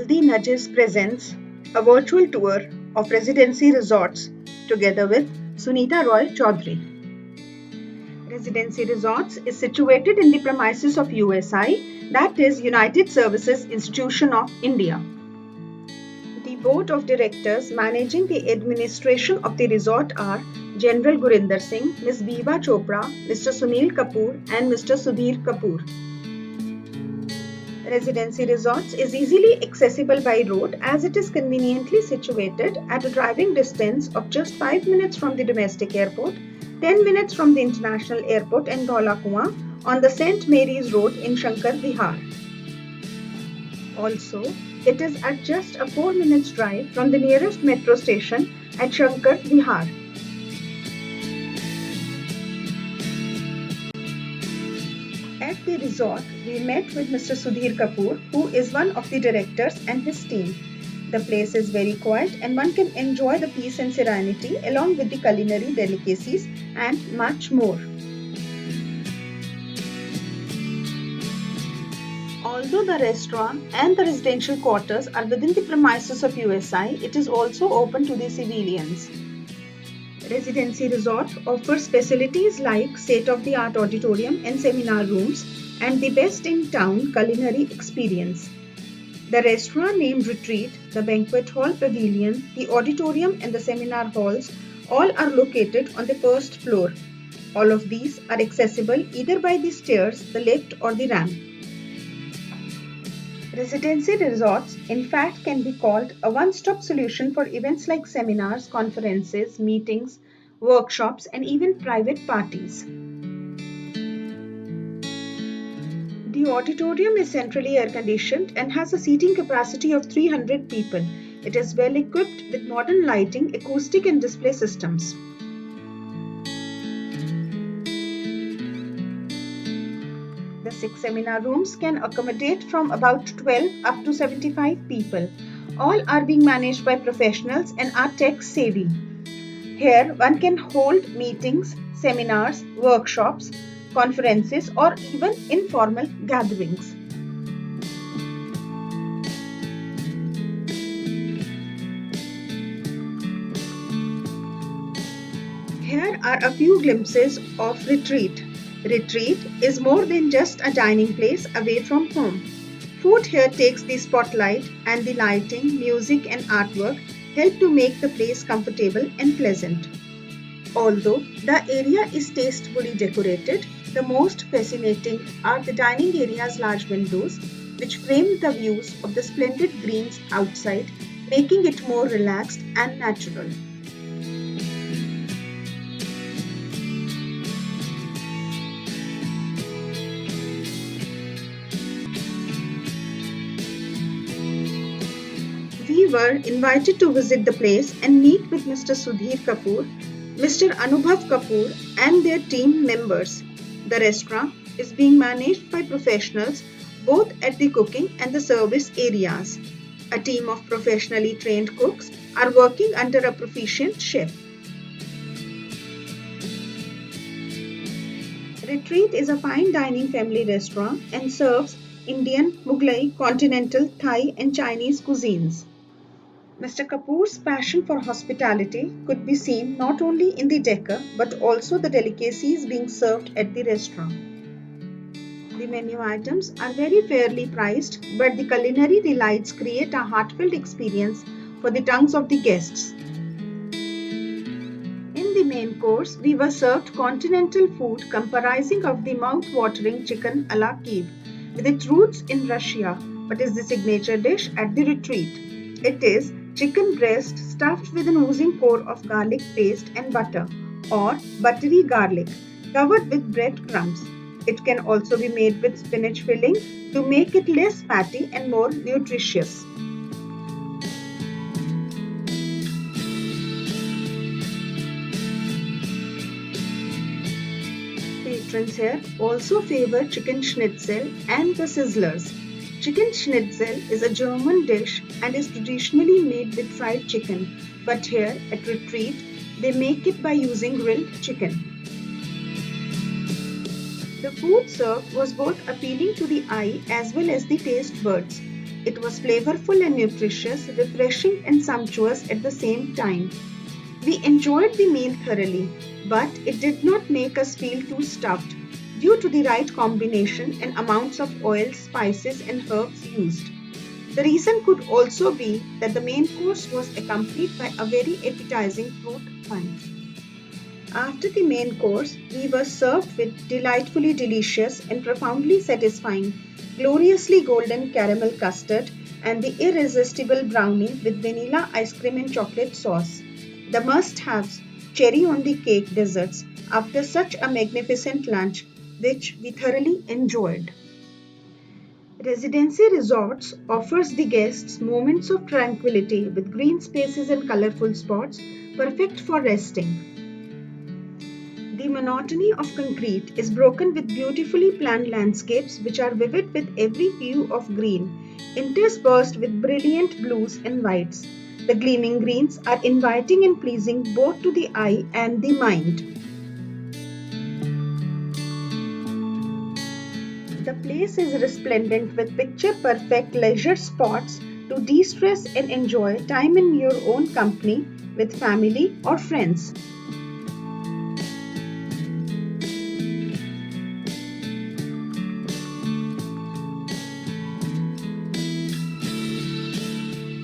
HealthyNudgez presents a virtual tour of Residency Resorts together with Sunita Roy Chowdhury. Residency Resorts is situated in the premises of USI, that is United Services Institution of India. The Board of Directors managing the administration of the resort are General Gurinder Singh, Ms. Biba Chopra, Mr. Sunil Kapoor and Mr. Sudhir Kapoor. Residency Resorts is easily accessible by road as it is conveniently situated at a driving distance of just 5 minutes from the domestic airport, 10 minutes from the international airport in Dhola on the St. Mary's Road in Shankar Vihar. Also, it is at just a 4 minutes drive from the nearest metro station at Shankar Vihar. At the resort, we met with Mr. Sudhir Kapoor, who is one of the directors, and his team. The place is very quiet and one can enjoy the peace and serenity along with the culinary delicacies and much more. Although the restaurant and the residential quarters are within the premises of USI, it is also open to the civilians. Residency Resort offers facilities like state-of-the-art auditorium and seminar rooms and the best-in-town culinary experience. The restaurant named Retreat, the banquet hall pavilion, the auditorium and the seminar halls all are located on the first floor. All of these are accessible either by the stairs, the lift or the ramp. Residency Resorts, in fact, can be called a one-stop solution for events like seminars, conferences, meetings, workshops, and even private parties. The auditorium is centrally air-conditioned and has a seating capacity of 300 people. It is well equipped with modern lighting, acoustic, and display systems. The 6 seminar rooms can accommodate from about 12 up to 75 people. All are being managed by professionals and are tech-savvy. Here, one can hold meetings, seminars, workshops, conferences, or even informal gatherings. Here are a few glimpses of Retreat. Retreat is more than just a dining place away from home. Food here takes the spotlight, and the lighting, music and artwork help to make the place comfortable and pleasant. Although the area is tastefully decorated, the most fascinating are the dining area's large windows, which frame the views of the splendid greens outside, making it more relaxed and natural. We were invited to visit the place and meet with Mr. Sudhir Kapoor, Mr. Anubhav Kapoor and their team members. The restaurant is being managed by professionals both at the cooking and the service areas. A team of professionally trained cooks are working under a proficient chef. Retreat is a fine dining family restaurant and serves Indian, Mughlai, continental, Thai and Chinese cuisines. Mr. Kapoor's passion for hospitality could be seen not only in the decor but also the delicacies being served at the restaurant. The menu items are very fairly priced, but the culinary delights create a heartfelt experience for the tongues of the guests. In the main course, we were served continental food comprising of the mouth-watering chicken a la Kiev, with its roots in Russia, but is the signature dish at the Retreat. It is chicken breast stuffed with an oozing core of garlic paste and butter, or buttery garlic, covered with breadcrumbs. It can also be made with spinach filling to make it less fatty and more nutritious. Patrons here also favor chicken schnitzel and the sizzlers. Chicken schnitzel is a German dish and is traditionally made with fried chicken, but here at Retreat, they make it by using grilled chicken. The food served was both appealing to the eye as well as the taste buds. It was flavorful and nutritious, refreshing and sumptuous at the same time. We enjoyed the meal thoroughly, but it did not make us feel too stuffed due to the right combination and amounts of oils, spices, and herbs used. The reason could also be that the main course was accompanied by a very appetizing fruit punch. After the main course, we were served with delightfully delicious and profoundly satisfying, gloriously golden caramel custard and the irresistible brownie with vanilla ice cream and chocolate sauce. The must-haves, cherry on the cake desserts after such a magnificent lunch, which we thoroughly enjoyed. Residency Resorts offers the guests moments of tranquility with green spaces and colorful spots perfect for resting. The monotony of concrete is broken with beautifully planned landscapes which are vivid with every hue of green, interspersed with brilliant blues and whites. The gleaming greens are inviting and pleasing both to the eye and the mind. The place is resplendent with picture perfect leisure spots to de stress and enjoy time in your own company with family or friends.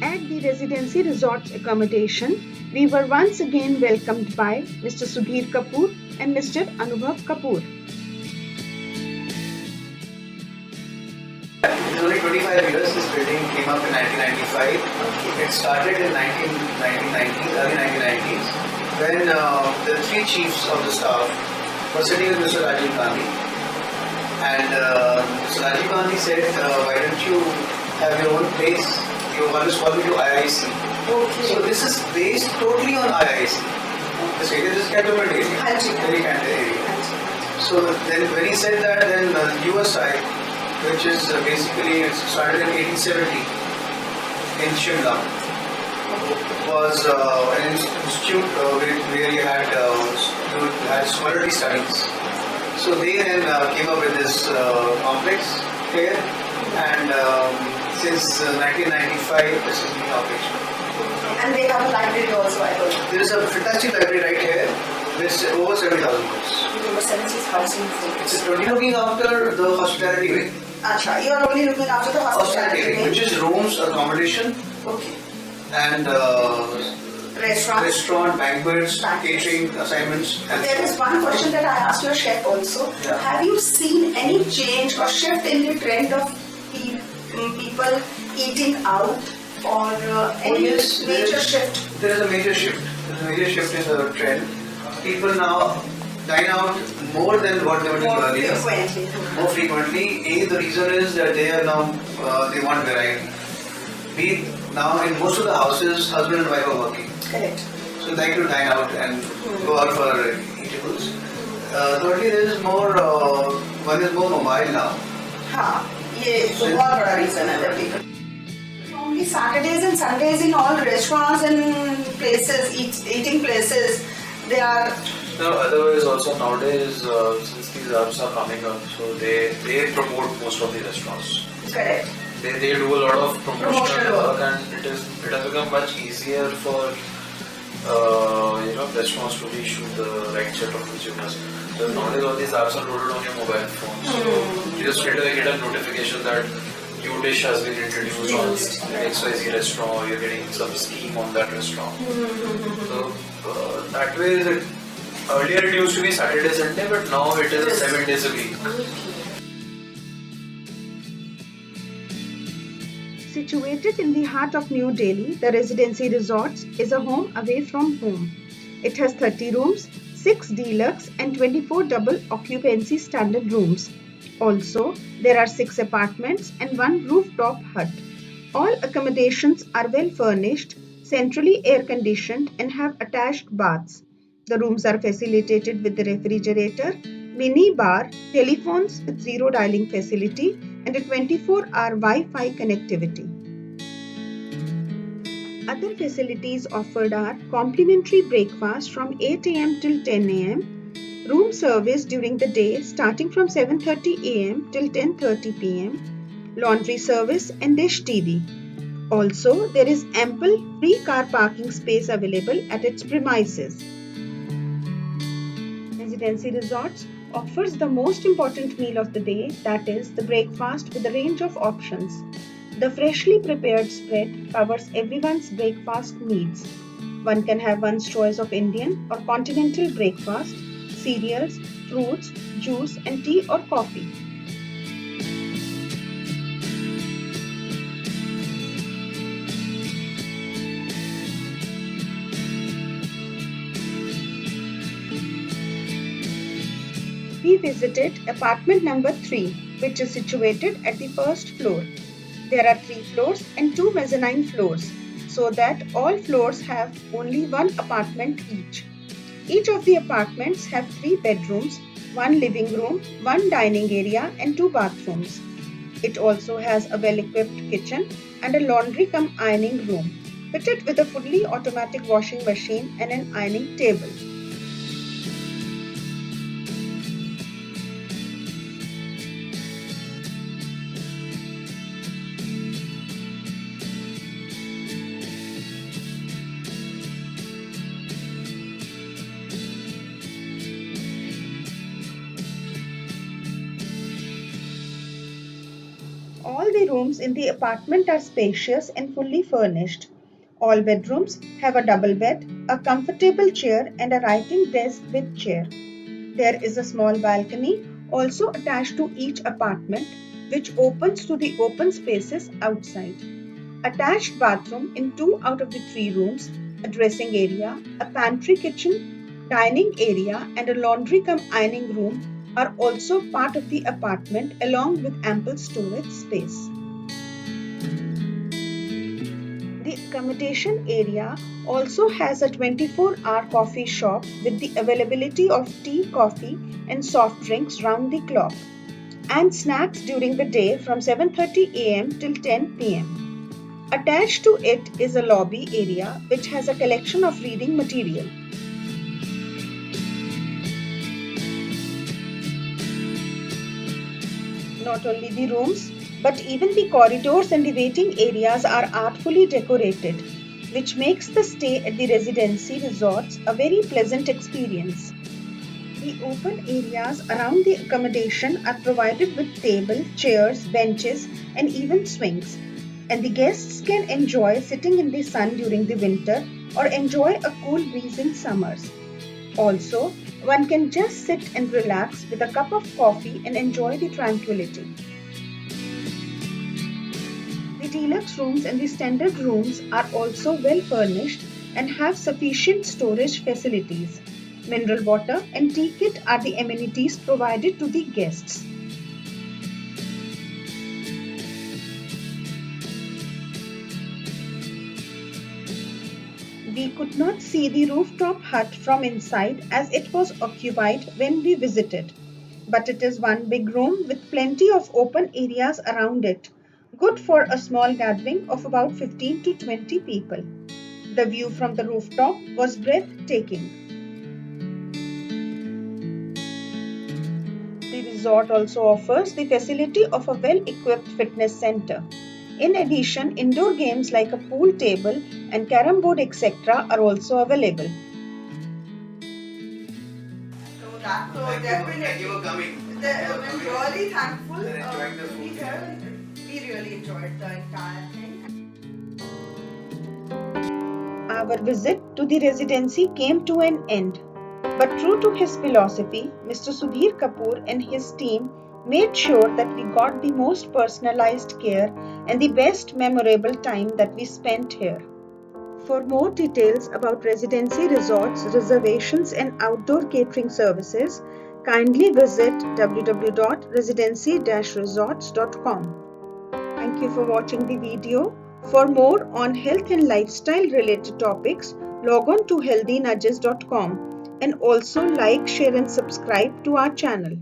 At the Residency Resorts accommodation, we were once again welcomed by Mr. Sudhir Kapoor and Mr. Anubhav Kapoor. It's only 25 years. This building came up in 1995. It started in 1990s, early 1990s, when the three chiefs of the staff were sitting with Mr. Rajiv Gandhi. And Mr. Rajiv Gandhi said, why don't you have your own place? You always call me to IIC. Okay. So this is based totally on IIC. This area is cantonment area. Very cantonment area. So then when he said that, then USI, which is basically it started in 1870 in Shimla, was an institute where you had scholarly studies. So they then came up with this complex here, and since 1995 this is in operation. And they have a library also, I heard. There is a fantastic library right here with over 70,000 books. Over 70,000 books. It's looking after the hospitality wing. Acha, you are only looking after the hospitality wing, which is rooms, accommodation, okay, and restaurant, banquets, catering assignments. And there is one question that I asked your chef also. Yeah. Have you seen any change or shift in the trend of people eating out, or any major shift? There is a major shift. There is a major shift in the trend. People now dine out more than what they were doing earlier. More frequently. The reason is that they are now they want variety. Now in most of the houses, husband and wife are working. Correct. So they like to dine out and go out for eatables. Thirdly, there is more. One is more mobile now. हाँ, ये तो बहुत बड़ा reason है people. Only Saturdays and Sundays in all restaurants and places, eating places, they are. No, otherwise also nowadays, since these apps are coming up, so they promote most of the restaurants. Correct. They do a lot of promotional work. work, and it has become much easier for restaurants to reach to the right set of consumers. Because nowadays all these apps are loaded on your mobile phone, so you just straight away get a notification that new dish has been introduced on XYZ restaurant, or you're getting some scheme on that restaurant. So that way, earlier it used to be Saturday, Sunday, but now it is 7 days a week. Situated in the heart of New Delhi, the Residency Resorts is a home away from home. It has 30 rooms, 6 deluxe and 24 double occupancy standard rooms. Also, there are 6 apartments and 1 rooftop hut. All accommodations are well furnished, centrally air conditioned and have attached baths. The rooms are facilitated with the refrigerator, mini bar, telephones with zero dialing facility and a 24-hour Wi-Fi connectivity. Other facilities offered are complimentary breakfast from 8 am till 10 am, room service during the day starting from 7:30 am till 10:30 pm, laundry service and dish TV. Also, there is ample free car parking space available at its premises. Residency Resorts offers the most important meal of the day, that is, the breakfast with a range of options. The freshly prepared spread covers everyone's breakfast needs. One can have one's choice of Indian or continental breakfast, cereals, fruits, juice, and tea or coffee. We visited apartment number 3, which is situated at the first floor. There are 3 floors and 2 mezzanine floors, so that all floors have only one apartment each. Each of the apartments have 3 bedrooms, 1 living room, 1 dining area and 2 bathrooms. It also has a well-equipped kitchen and a laundry cum ironing room, fitted with a fully automatic washing machine and an ironing table. All the rooms in the apartment are spacious and fully furnished. All bedrooms have a double bed, a comfortable chair and a writing desk with chair. There is a small balcony also attached to each apartment, which opens to the open spaces outside. Attached bathroom in 2 out of the 3 rooms, a dressing area, a pantry kitchen, dining area and a laundry cum ironing room are also part of the apartment along with ample storage space. The accommodation area also has a 24-hour coffee shop with the availability of tea, coffee and soft drinks round the clock, and snacks during the day from 7:30 am till 10 pm. Attached to it is a lobby area which has a collection of reading material. Not only the rooms, but even the corridors and the waiting areas are artfully decorated, which makes the stay at the Residency Resorts a very pleasant experience. The open areas around the accommodation are provided with tables, chairs, benches, and even swings, and the guests can enjoy sitting in the sun during the winter or enjoy a cool breeze in summers. Also, one can just sit and relax with a cup of coffee and enjoy the tranquility. The deluxe rooms and the standard rooms are also well furnished and have sufficient storage facilities. Mineral water and tea kit are the amenities provided to the guests. We could not see the rooftop hut from inside as it was occupied when we visited. But it is one big room with plenty of open areas around it, good for a small gathering of about 15 to 20 people. The view from the rooftop was breathtaking. The resort also offers the facility of a well-equipped fitness center. In addition, indoor games like a pool table and carom board etc. are also available. So that Thank you for coming. I'm really thankful And enjoying the to be food. here. We really enjoyed the entire thing. Our visit to the residency came to an end. But true to his philosophy, Mr. Sudhir Kapoor and his team made sure that we got the most personalized care and the best memorable time that we spent here. For more details about Residency Resorts, reservations and outdoor catering services, kindly visit www.residency-resorts.com. Thank you for watching the video. For more on health and lifestyle related topics, log on to HealthyNudgez.com and also like, share and subscribe to our channel.